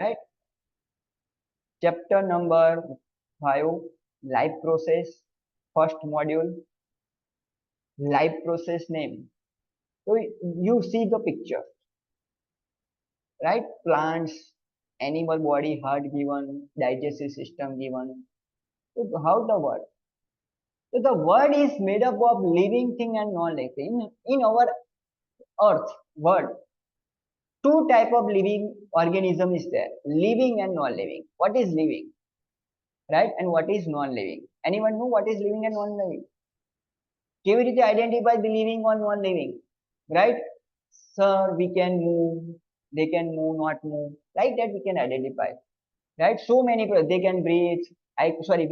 right? Chapter number 5, life process, first module, life process name. So you see the picture, right? Plants, animal body, heart given, digestive system given. So how the word? So the word is made up of living thing and non-living thing. In our earth world, two type of living organism is there, living and non-living. What is living, right? And what is non-living? Anyone know what is living and non-living? કેવી રીતે identify the living or non-living, right? Sir, we can move, they can move, not move, like that we can identify, right? So many people, they can breathe,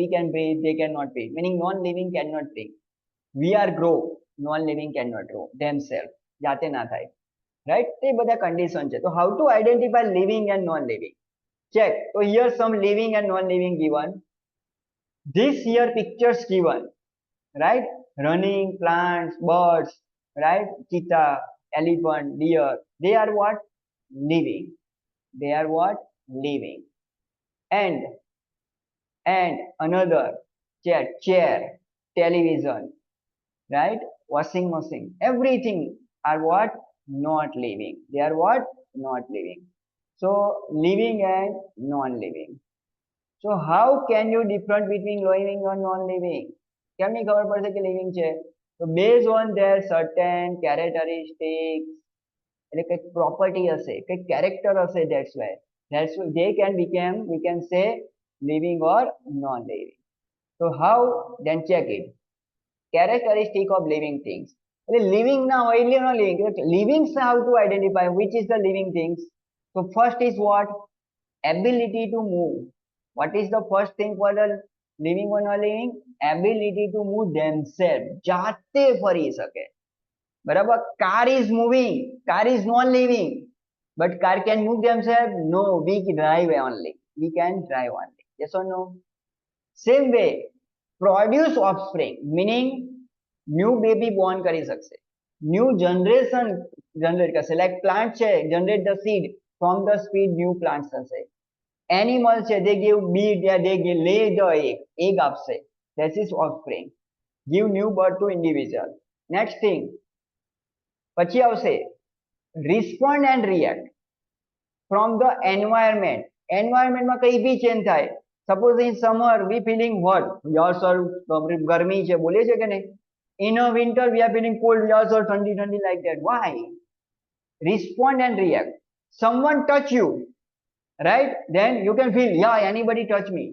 we can breathe, they cannot breathe, meaning non-living cannot breathe. We are grow, non-living cannot grow themselves, જાતે ના થાય, right? તે બધા condition છે. So how to identify living and non-living? Check. So here some living and non-living given. This here pictures given, right? Running plants, birds, right? Cheetah, elephant, deer. They are what? Living. They are what? Living. And another chair, television, right? Washing machine. Everything are what? Not living. They are what? Not living. So living and non-living. So how can you different between living and non-living? કેમની ખબર પડશે કે living છે? તો based on their certain characteristics, એટલે કંઈક property હશે, કંઈક character હશે, that's why they can become, we can say living or non-living. So how? Then check it. Characteristic of living things. એટલે living ના હોય એટલે non living. Living, how to identify which is the living things? So first is what? Ability to move. What is the first thing for the living or non living? Ability to move themselves. જાતે ફરી શકે. બરાબર? Car is moving. Car is non living. But car can move themselves? No, we drive only. We can drive only. Yes or no? Same way, produce offspring, meaning new baby born કરી શકશે, new generation generate કરશે, like plant છે, generate the seed, from the seed new plants થશે. Animal છે, they give bead, they give, lay the egg આપશે, that is offspring, give new birth to individual. Next thing, પછી આવશે respond and react from the environment. Environment માં કઈ બી change થાય. Suppose in summer we feeling hot, yourself गर्मी છે, બોલે છે કે નહીં? In a winter we are feeling cold, yourself ठंडी ठंडी, like that. Why? Respond and react. Someone touch you, right? Then you can feel, yeah, anybody touch me.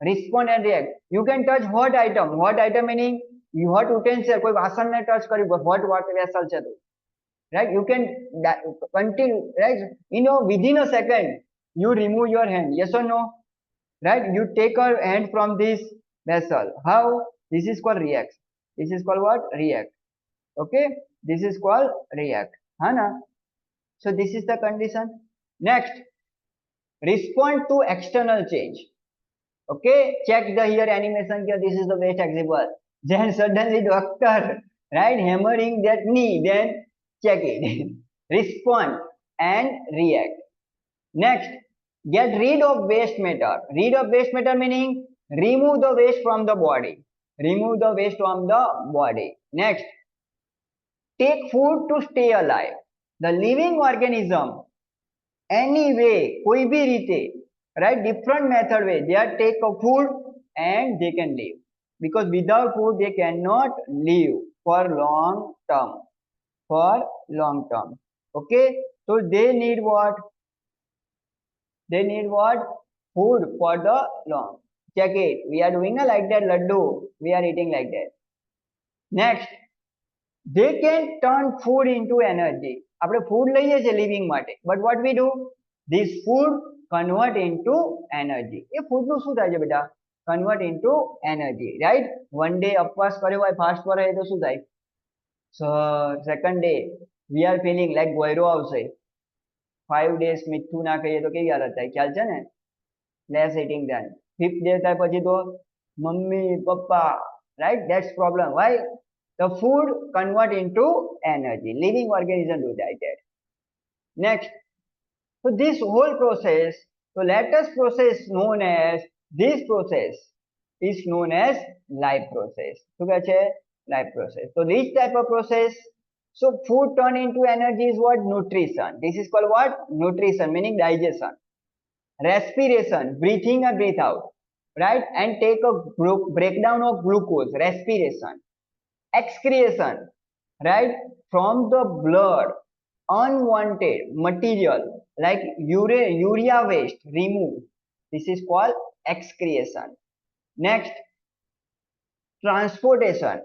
Respond and react. You can touch hot item. Hot item meaning hot utensil, કોઈ વાસણ ને touch કર્યું, hot water vessel છે તો, right? You can continue, right? Within a second you remove your hand. Yes or no? Right? You take a hand from this vessel. How? This is called react. This is called what? React. Okay? This is called react. Hana? So this is the condition. Next, respond to external change. Okay? Check the here animation here. This is the best example. Then suddenly doctor, right, hammering that knee. Then check it. Respond and react. Next, get rid of waste matter. Rid of waste matter meaning remove the waste from the body. Remove the waste from the body. Next, take food to stay alive. The living organism, any way, koi bhi rite, right, different method way, they are take a food and they can live. Because without food they cannot live for long term. For long term. Okay, so they need what? They need what? Food for the long. Check it. We are doing like that laddu. We are eating like that. Next, they can turn food into energy. આપણે food લઈએ છીએ living માટે. But what we do? This food convert into energy. A food નું શું થાય છે બેટા? Convert into energy, right? One day ઉપવાસ કર્યો હોય, fast કરે તો શું થાય? So second day we are feeling like ગોયરો આવશે. 5 days મીઠું ના ખાઈએ તો કેવી હાલત થાય? ખ્યાલ છે ને? Less eating than. 5th day થાય પછી તો mummy papa, right? That's problem. Why? The food convert into energy. Living organism do that. Next, So this whole process, so latest process known as, this process is known as life process. શું કહે છે? Life process. So this type of process, so food turn into energy is what? Nutrition. This is called what? Nutrition, meaning digestion. Respiration, breathing and breathe out, right? And take a breakdown of glucose, respiration. Excretion, right? From the blood, unwanted material like urea waste remove. This is called excretion. Next, transportation.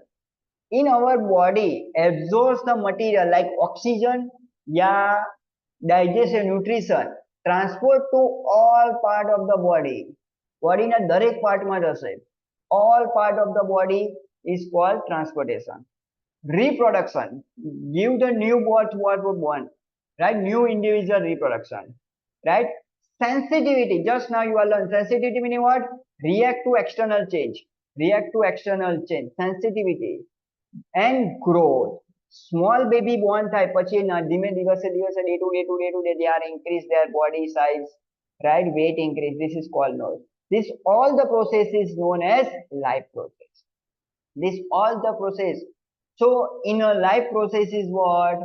In our body absorbs the material like oxygen, yeah, digestion, nutrition, transport to all part of the body. Body na દરેક part માં જશે. All part of the body is called transportation. Reproduction, give the new birth what would born, right? New individual reproduction, right? Sensitivity, just now you are learned sensitivity meaning what? React to external change, react to external change, sensitivity. And growth, small baby born થાય પછી ધીમે દિવસે દિવસે day to day they are increase their body size, right? Weight increase, this is called nose. This all the process is known as life process. This all the process. So in a life process is what?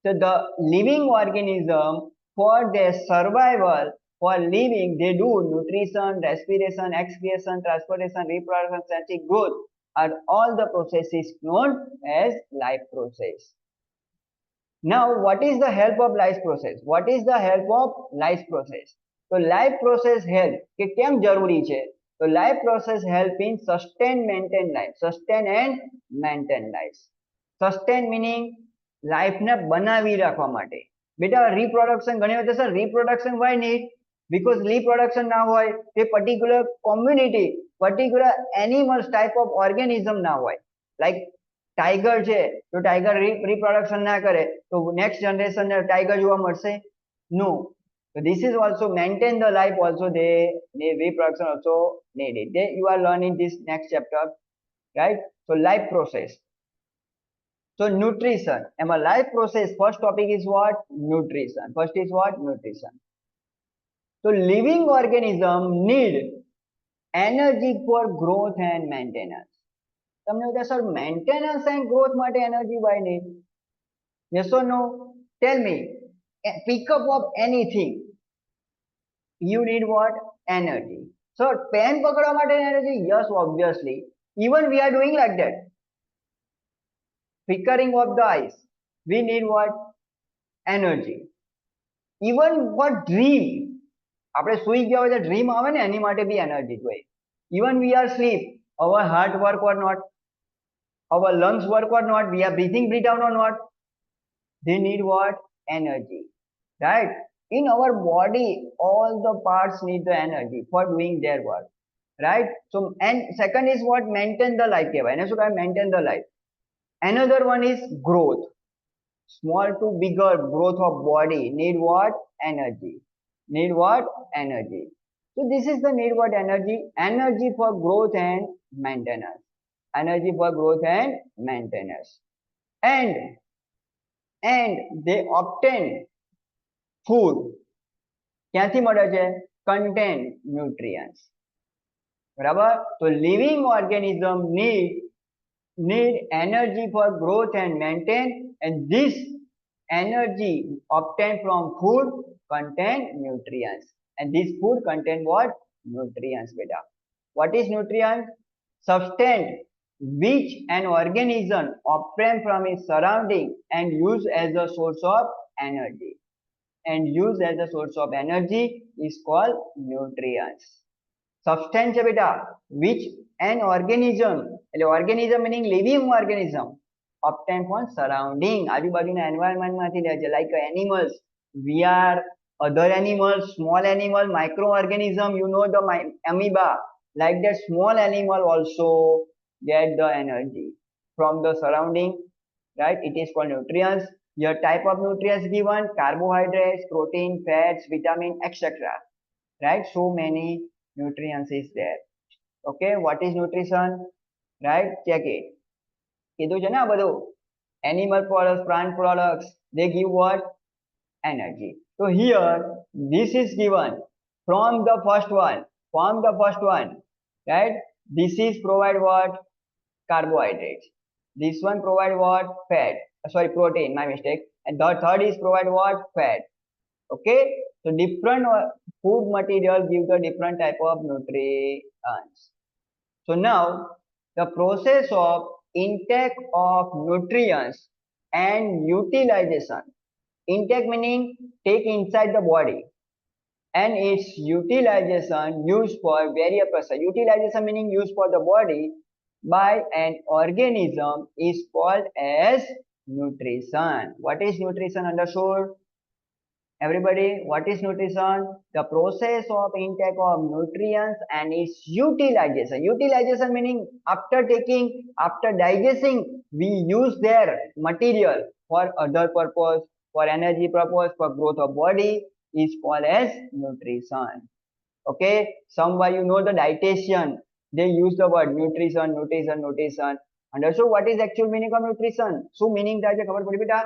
So the living organism, for their survival, for living, they do nutrition, respiration, excretion, transportation, reproduction, static growth, are all the processes known as life process. Now, what is the help of life process? What is the help of life process? So life process help કે કેમ જરૂરી છે? So life process help in sustain, maintain life. Sustain and maintain life. Sustain meaning life ને બનાવી રાખવા માટે. બેટા reproduction ઘણી વખત sir reproduction why need? Because reproduction ના હોય તે particular community, particular animals type of organism ના હોય. Like tiger છે તો tiger reproduction ના કરે તો next generation ને tiger જોવા મળશે? No. So this is also maintain the life, also they need reproduction also needed. You are learning this next chapter, right? So life process. So nutrition, and a life process, first topic is what? Nutrition. First is what? Nutrition. So living organism need energy for growth and maintenance. તમને કહે sir maintenance and growth માટે energy why need? Yes or no? Tell me. Pick up of anything, you need what? Energy. So pen પકડવા માટે energy? Yes, obviously. Even we are doing like that. Flickering of the eyes, we need what? Energy. Even for dream, આપણે સુઈ ગયા હોય તો dream આવે ને એની માટે બી એનર્જી જોઈએ. Even we are sleep, our heart work or not, our lungs work or not, we are breathing, breathe out or not, they need what? Energy, right? In our body, all the parts need the energy for doing their work, right? So, and second is what? Maintain the life. Maintain the life. Another one is growth. Small to bigger growth of body need what? Energy. Need what? Energy. So this is the need what? Energy. Energy for growth and maintenance. Energy for growth and maintenance. And they obtain food. ક્યાંથી મળે છે? Contain nutrients. બરાબર? So living organism need energy for growth and maintain, and this energy obtained from food contain nutrients, and this food contain what? Nutrients, beta. What is nutrient? Substance which an organism obtain from its surrounding and use as a source of energy, and use as a source of energy is called nutrients. Substance છે બેટા which an organism, એટલે organism meaning living organism, obtain from surrounding, આજુબાજુના environment માંથી લે છે. Like animals, we are other animals, small animal, microorganism, you know the amoeba, like that small animal also get the energy from the surrounding, right? It is called nutrients. Your type of nutrients given: carbohydrates, protein, fats, vitamin, etc. Right? So many nutrients is there. Okay, what is nutrition? Right? Check it. કીધું છે ને આ બધું animal products, plant products, they give what? Energy. So here, this is given from the first one, right? This is provide what? Carbohydrates. This one provide what? Fat. Sorry, protein, my mistake. And the third is provide what? Fat. Okay? So different food material give the different type of nutrients. So now, the process of intake of nutrients and utilization. Intake meaning take inside the body, and its utilization used for various purposes. Utilization meaning used for the body by an organism is called as nutrition. What is nutrition? Understood? Everybody, what is nutrition? The process of intake of nutrients and its utilization. Utilization meaning after taking, after digesting, we use their material for other purpose, for energy purpose, for growth of body is called as nutrition. Okay, somewhere you know the dietitian, they use the word nutrition. Understood what is actual meaning of nutrition? So meaning that ખબર પડી બેટા?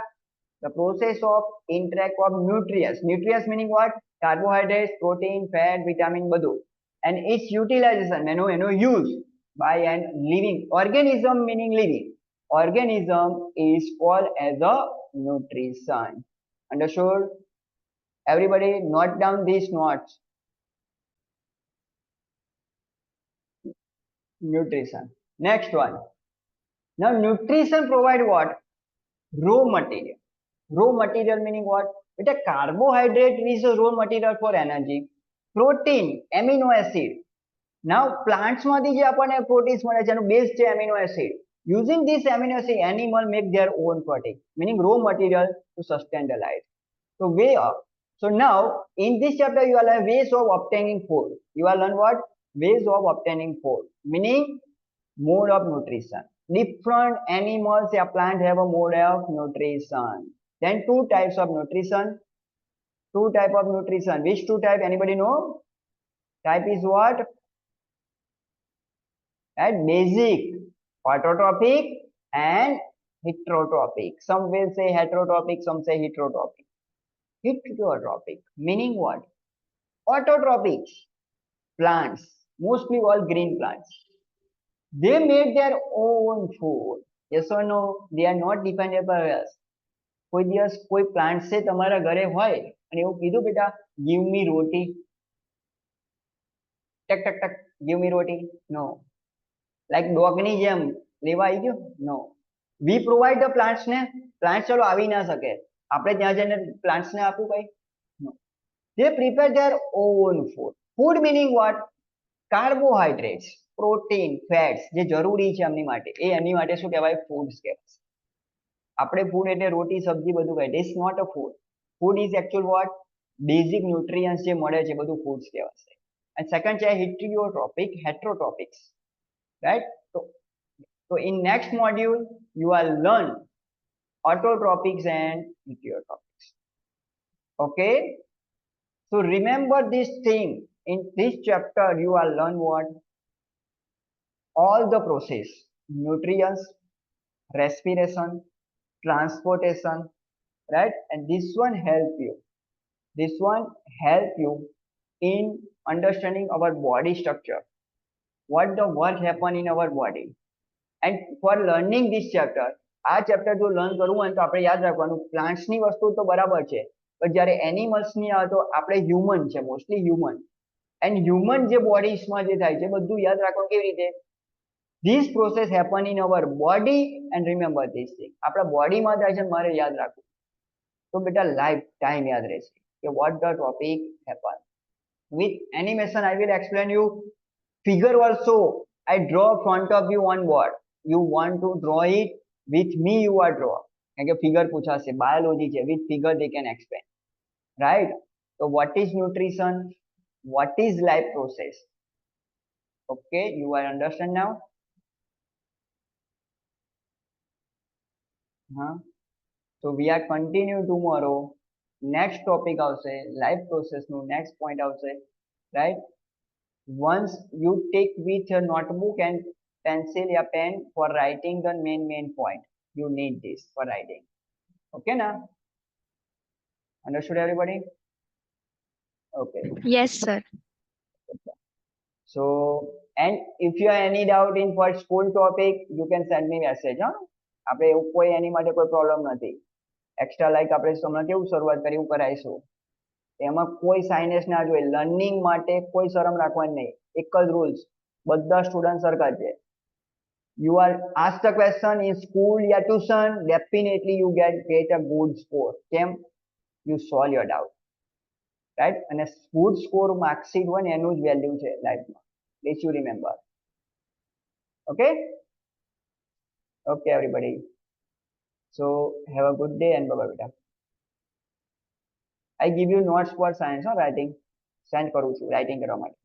The process of intake of nutrients. Nutrients meaning what? Carbohydrates, protein, fat, vitamin, બધું. And its utilization, એનો use by an living organism meaning living. Organism is called as a nutrition. Understood? Everybody note down these notes. Nutrition. Next one. Now nutrition provide what? Raw material. Raw material meaning what? Beta carbohydrate is a raw material for energy. Protein, amino acid. Now plants માંથી જે આપણને proteins મળે છે એનું base છે amino acid. Using this amino acid, animal make their own protein, meaning raw material to sustain the life. So way of. So now in this chapter you will learn ways of obtaining food. You will learn what? Ways of obtaining food, meaning mode of nutrition. Different animals or plants have a mode of nutrition. Then two types of nutrition. Two type of nutrition. Which two type? Anybody know? Type is what? Right? Basic, autotrophic and heterotrophic. Some will say heterotrophic, some say heterotrophic. Heterotrophic meaning what? Autotrophic plants, mostly all green plants. They made their own food. Yes or no? They are not dependent on us. કોઈ દિવસ કોઈ plant છે તમારા ઘરે હોય અને એવું કીધું બેટા give me roti, ટક ટક ટક give me roti? No. Like dog ની જેમ લેવા આવી ગયો? No. We provide the plants ને, plants ચલો આવી ના શકે, આપણે ત્યાં જઈને plants ને આપવું કઈ? No. They prepare their own food. Food meaning what? Carbohydrates, protein, fats જે જરૂરી છે એમની માટે, એ એમની માટે શું કહેવાય? ફૂડ્સ કહેવાય. આપણે ફૂડ એટલે રોટી સબ્જી બધું કહે. This is not a food. Food is actual what? Basic nutrients જે મળે છે બધું foods કહેવાય. And second છે heterotrophic, heterotropics, right? So in next module you will learn autotropics and heterotropics. Okay, so remember this thing. In this chapter you will learn what? All the process, nutrients, respiration, transportation, right? And this one help you in understanding our body structure, what the work happen in our body. And for learning this chapter, આ chapter જો learn કરવું હોય તો આપણે યાદ રાખવાનું plants ની વસ્તુ તો બરાબર છે, પણ જ્યારે એનિમલ્સ ની આવે તો આપણે હ્યુમન છે, મોસ્ટલી હ્યુમન. એન્ડ હ્યુમન જે બોડીઝમાં જે થાય છે બધું યાદ રાખવાનું કેવી રીતે? This process happen in our body and remember this thing. આપણા બોડીમાં થાય છે મારે યાદ રાખવું. તો બેટા લાઈફ ટાઈમ યાદ રહેશે કે what the topic happen. With animation I will explain you. Figure also I draw front of you on board. You want to draw it with me, you are draw. કારણ કે figure પૂછાશે, biology છે, with figure they can explain, right? So what is nutrition? What is life process? Okay, you are understand now? So we are continue tomorrow. Next topic આવશે life process નું next point આવશે, right? Once you take with your notebook and pencil or pen for writing the main point, you need this for writing. Okay now? Understood everybody? Okay. Yes, sir. So, and if you have any doubt in for school topic, you can send me message. હા આપણે એવું કોઈ એની માટે કોઈ problem નથી. Extra like આપણે હમણાં કેવું શરૂઆત કરી એવું કરાઈશું. એમાં કોઈ સાઇનેસ ના જોઈએ. લર્નિંગ માટે કોઈ શરમ રાખવાની નહીં. એક જ રૂલ્સ, બધા સ્ટુડન્ટ સરખા છે. You are asked a question in school or tuition, definitely you get a good score. કેમ? You solve your doubt. Right? અને good score marksheet હોય ને એનું જ વેલ્યુ છે લાઈફમાં. Let you remember. Okay? Okay, everybody. So have a good day and bye bye beta. I give you notes for science or writing. Send કરું છું writing કરવા માટે.